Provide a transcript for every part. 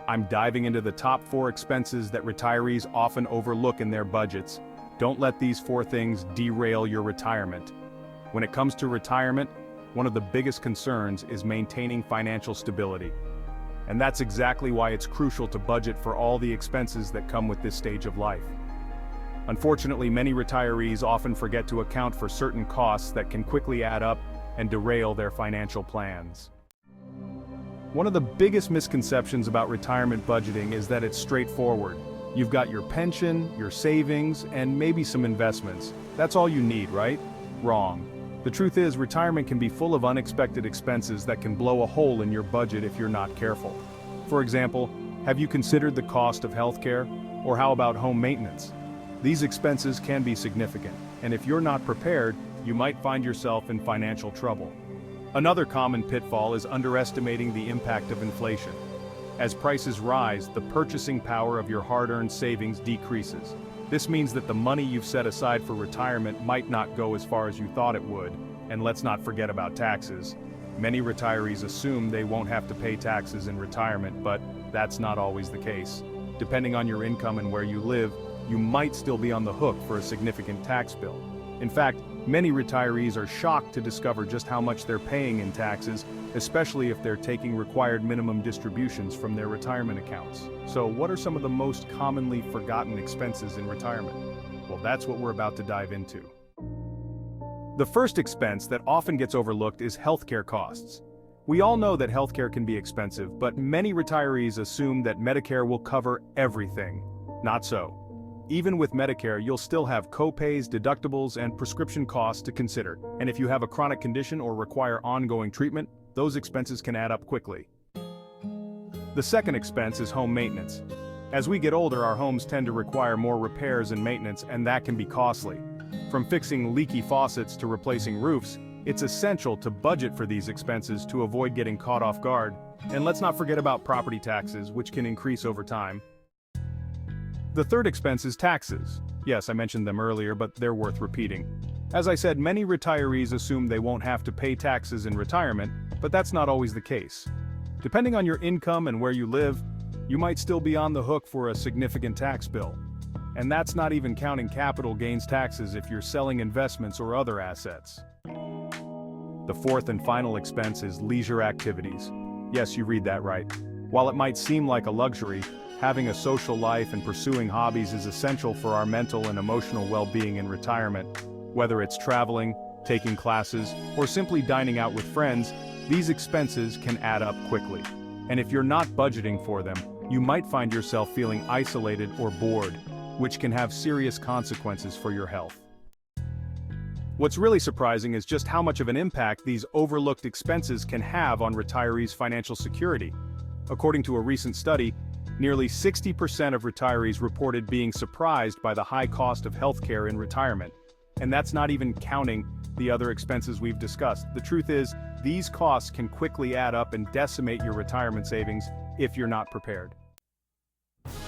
I'm diving into the top 4 expenses that retirees often overlook in their budgets. Don't let these 4 things derail your retirement. When it comes to retirement, one of the biggest concerns is maintaining financial stability. And that's exactly why it's crucial to budget for all the expenses that come with this stage of life. Unfortunately, many retirees often forget to account for certain costs that can quickly add up and derail their financial plans. One of the biggest misconceptions about retirement budgeting is that it's straightforward. You've got your pension, your savings, and maybe some investments. That's all you need, right? Wrong. The truth is, retirement can be full of unexpected expenses that can blow a hole in your budget if you're not careful. For example, have you considered the cost of healthcare? Or how about home maintenance? These expenses can be significant, and if you're not prepared, you might find yourself in financial trouble. Another common pitfall is underestimating the impact of inflation. As prices rise, the purchasing power of your hard-earned savings decreases. This means that the money you've set aside for retirement might not go as far as you thought it would, and let's not forget about taxes. Many retirees assume they won't have to pay taxes in retirement, but that's not always the case. Depending on your income and where you live, you might still be on the hook for a significant tax bill. In fact, many retirees are shocked to discover just how much they're paying in taxes, especially if they're taking required minimum distributions from their retirement accounts. So what are some of the most commonly forgotten expenses in retirement? Well, that's what we're about to dive into. The first expense that often gets overlooked is healthcare costs. We all know that healthcare can be expensive, but many retirees assume that Medicare will cover everything. Not so. Even with Medicare, you'll still have co-pays, deductibles, and prescription costs to consider. And if you have a chronic condition or require ongoing treatment, those expenses can add up quickly. The second expense is home maintenance. As we get older, our homes tend to require more repairs and maintenance, and that can be costly. From fixing leaky faucets to replacing roofs, it's essential to budget for these expenses to avoid getting caught off guard. And let's not forget about property taxes, which can increase over time. The third expense is taxes. Yes, I mentioned them earlier, but they're worth repeating. As I said, many retirees assume they won't have to pay taxes in retirement, but that's not always the case. Depending on your income and where you live, you might still be on the hook for a significant tax bill. And that's not even counting capital gains taxes if you're selling investments or other assets. The fourth and final expense is leisure activities. Yes, you read that right. While it might seem like a luxury, having a social life and pursuing hobbies is essential for our mental and emotional well-being in retirement. Whether it's traveling, taking classes, or simply dining out with friends, these expenses can add up quickly. And if you're not budgeting for them, you might find yourself feeling isolated or bored, which can have serious consequences for your health. What's really surprising is just how much of an impact these overlooked expenses can have on retirees' financial security. According to a recent study, nearly 60% of retirees reported being surprised by the high cost of healthcare in retirement. And that's not even counting the other expenses we've discussed. The truth is, these costs can quickly add up and decimate your retirement savings if you're not prepared.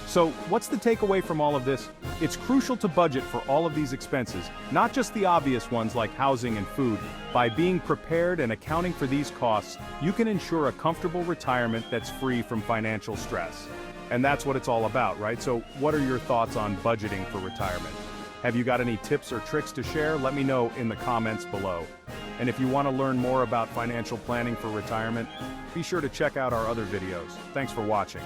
So, what's the takeaway from all of this? It's crucial to budget for all of these expenses, not just the obvious ones like housing and food. By being prepared and accounting for these costs, you can ensure a comfortable retirement that's free from financial stress. And that's what it's all about, right? So what are your thoughts on budgeting for retirement? Have you got any tips or tricks to share? Let me know in the comments below. And if you want to learn more about financial planning for retirement, be sure to check out our other videos. Thanks for watching.